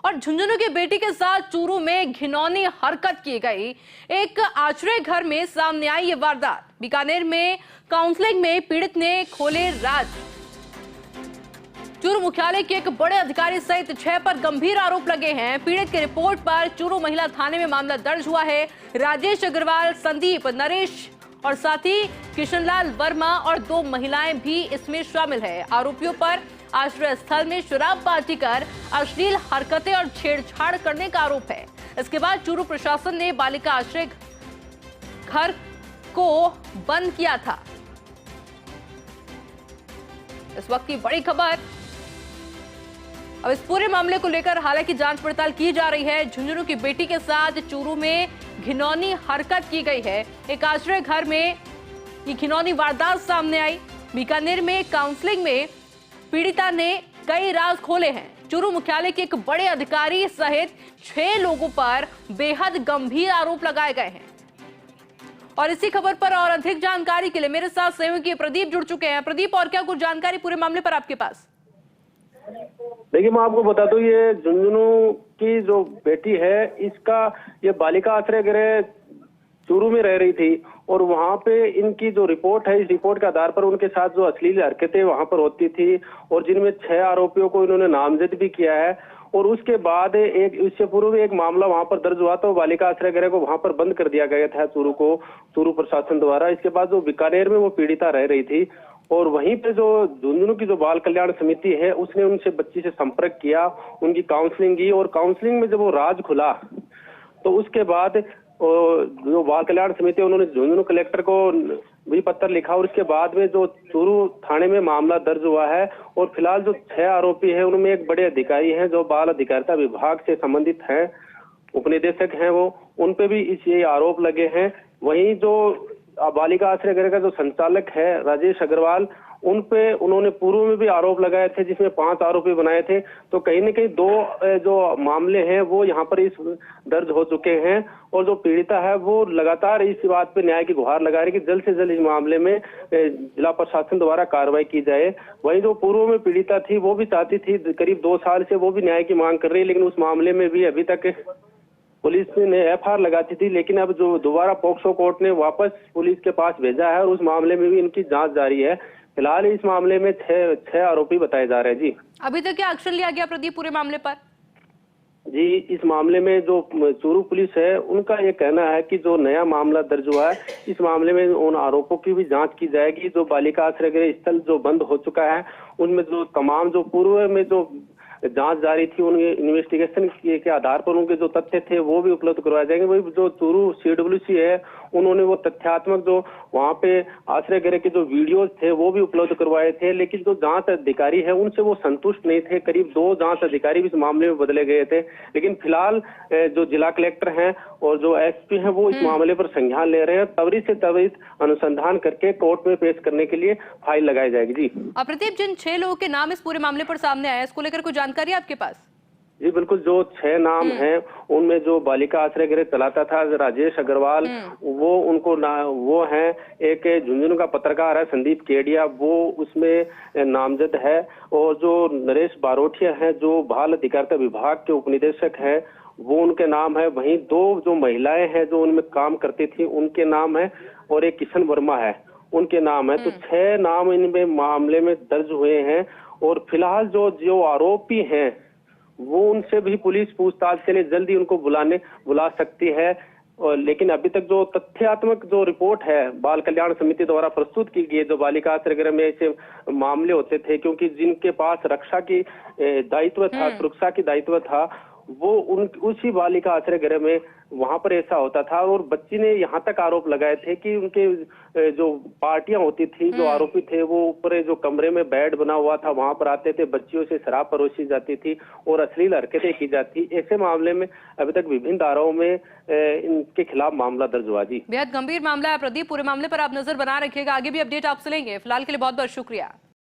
और झुंझुनू की बेटी के साथ चूरू में घिनौनी हरकत की गई। एक आश्रय घर में सामने आई ये वारदात। बीकानेर में काउंसलिंग में पीड़ित ने खोले राज। चूरू मुख्यालय के एक बड़े अधिकारी सहित 6 पर गंभीर आरोप लगे हैं। पीड़ित की रिपोर्ट पर चूरू महिला थाने में मामला दर्ज हुआ है। राजेश अग्रवाल, संदीप, नरेश और साथ ही किशनलाल वर्मा और 2 महिलाएं भी इसमें शामिल है। आरोपियों पर आश्रय स्थल में शराब पार्टी कर अश्लील हरकतें और छेड़छाड़ करने का आरोप है। इसके बाद चूरू प्रशासन ने बालिका आश्रय घर को बंद किया था। इस वक्त की बड़ी खबर। अब इस पूरे मामले को लेकर हालांकि जांच पड़ताल की जा रही है। झुंझुनू की बेटी के साथ चूरू में घिनौनी हरकत की गई है। एक आश्रय घर में ये घिनौनी वारदात सामने आई। बीकानेर में काउंसलिंग में पीड़िता ने कई राज खोले हैं। चूरू मुख्यालय के एक बड़े अधिकारी सहित 6 लोगों पर बेहद गंभीर आरोप लगाए गए हैं। और इसी खबर पर और अधिक जानकारी के लिए मेरे साथ सहयोगी प्रदीप जुड़ चुके हैं। प्रदीप, और क्या कुछ जानकारी पूरे मामले पर आपके पास? देखिए, मैं आपको बता दूं, ये झुंझुनू की जो बेटी है, इसका ये बालिका आश्रय गृह चूरू में रह रही थी और वहां पे इनकी जो रिपोर्ट है, इस रिपोर्ट के आधार पर उनके साथ जो अश्लील हरकतें वहां पर होती थी और जिनमें 6 आरोपियों को इन्होंने नामजद भी किया है। और उसके बाद इससे पूर्व एक मामला वहां पर दर्ज हुआ था। बालिका आश्रय गृह को वहां पर बंद कर दिया गया था चूरू प्रशासन द्वारा। इसके बाद जो बीकानेर में वो पीड़िता रह रही थी और वहीं पे जो झुंझुनू की जो बाल कल्याण समिति है, उसने उनसे बच्ची से संपर्क किया, उनकी काउंसलिंग की और काउंसलिंग में जब वो राज खुला तो उसके बाद जो बाल कल्याण समिति उन्होंने झुंझुनू कलेक्टर को भी पत्र लिखा और उसके बाद में जो चूरू थाने में मामला दर्ज हुआ है। और फिलहाल जो 6 आरोपी हैं उनमें एक बड़े अधिकारी हैं जो बाल अधिकारिता विभाग से संबंधित हैं, उपनिदेशक हैं, वो उन पे भी ये आरोप लगे हैं। वहीं जो बालिका आश्रय गृह का जो संचालक है राजेश अग्रवाल, उन पे उन्होंने पूर्व में भी आरोप लगाए थे, जिसमें 5 आरोपी बनाए थे। तो कहीं न कहीं 2 जो मामले हैं वो यहाँ पर इस दर्ज हो चुके हैं और जो पीड़िता है वो लगातार इस बात पे न्याय की गुहार लगा रही है कि जल्द से जल्द इस मामले में जिला प्रशासन द्वारा कार्रवाई की जाए। वहीं जो पूर्व में पीड़िता थी वो भी चाहती थी, करीब 2 साल से वो भी न्याय की मांग कर रही है, लेकिन उस मामले में भी अभी तक पुलिस ने FIR लगाती थी। लेकिन अब जो दोबारा पॉक्सो कोर्ट ने वापस पुलिस के पास भेजा है और उस मामले में भी इनकी जांच जारी है। फिलहाल इस मामले में 6 आरोपी बताए जा रहे हैं। जी, अभी तक क्या एक्शन लिया गया प्रदीप पूरे मामले पर? जी, इस मामले में जो चूरू पुलिस है उनका ये कहना है कि जो नया मामला दर्ज हुआ है, इस मामले में उन आरोपों की भी जांच की जाएगी। जो बालिका आश्रय गृह स्थल जो बंद हो चुका है, उनमें जो तमाम जो पूर्व में जो जांच जारी थी, उनके इन्वेस्टिगेशन के आधार पर उनके जो तथ्य थे वो भी उपलब्ध करवाए जाएंगे। वही जो चूरू CWC है, उन्होंने वो तथ्यात्मक जो वहां पे आश्रय गृह के जो वीडियोज थे वो भी उपलब्ध करवाए थे। लेकिन जो जांच अधिकारी है उनसे वो संतुष्ट नहीं थे। करीब 2 जांच अधिकारी भी इस मामले में बदले गए थे। लेकिन फिलहाल जो जिला कलेक्टर हैं और जो SP हैं वो इस मामले पर संज्ञान ले रहे हैं। त्वरित से त्वरित अनुसंधान करके कोर्ट में पेश करने के लिए फाइल लगाई जाएगी। जी प्रदीप, जिन 6 लोगों के नाम इस पूरे मामले पर सामने आए, इसको लेकर कोई जानकारी आपके पास? जी बिल्कुल, जो 6 नाम हैं उनमें जो बालिका आश्रय गृह चलाता था राजेश अग्रवाल, वो उनको वो हैं। एक झुंझुनू का पत्रकार है संदीप केडिया, वो उसमें नामजद है। और जो नरेश बारोटिया हैं जो बाल अधिकारिता विभाग के उपनिदेशक हैं, वो उनके नाम है। वहीं 2 जो महिलाएं हैं जो उनमें काम करती थी उनके नाम है और एक किशन वर्मा है, उनके नाम है। तो 6 नाम इनमें मामले में दर्ज हुए हैं। और फिलहाल जो आरोपी हैं वो उनसे भी पुलिस पूछताछ के लिए जल्दी उनको बुला सकती है। लेकिन अभी तक जो तथ्यात्मक जो रिपोर्ट है बाल कल्याण समिति द्वारा प्रस्तुत की गई, जो बालिका आश्रय गृह में ऐसे मामले होते थे, क्योंकि जिनके पास रक्षा की दायित्व था, सुरक्षा की दायित्व था, वो उसी बालिका आश्रय गृह में वहां पर ऐसा होता था। और बच्ची ने यहाँ तक आरोप लगाए थे कि उनके जो पार्टियां होती थी, जो आरोपी थे, वो ऊपर जो कमरे में बेड बना हुआ था वहां पर आते थे, बच्चियों से शराब परोसी जाती थी और अश्लील हरकतें की जाती। ऐसे मामले में अभी तक विभिन्न धाराओं में इनके खिलाफ मामला दर्ज हुआ। जी, बेहद गंभीर मामला है प्रदीप। पूरे मामले पर आप नजर बना रखिएगा, आगे भी अपडेट आपसे लेंगे। फिलहाल के लिए बहुत बहुत शुक्रिया।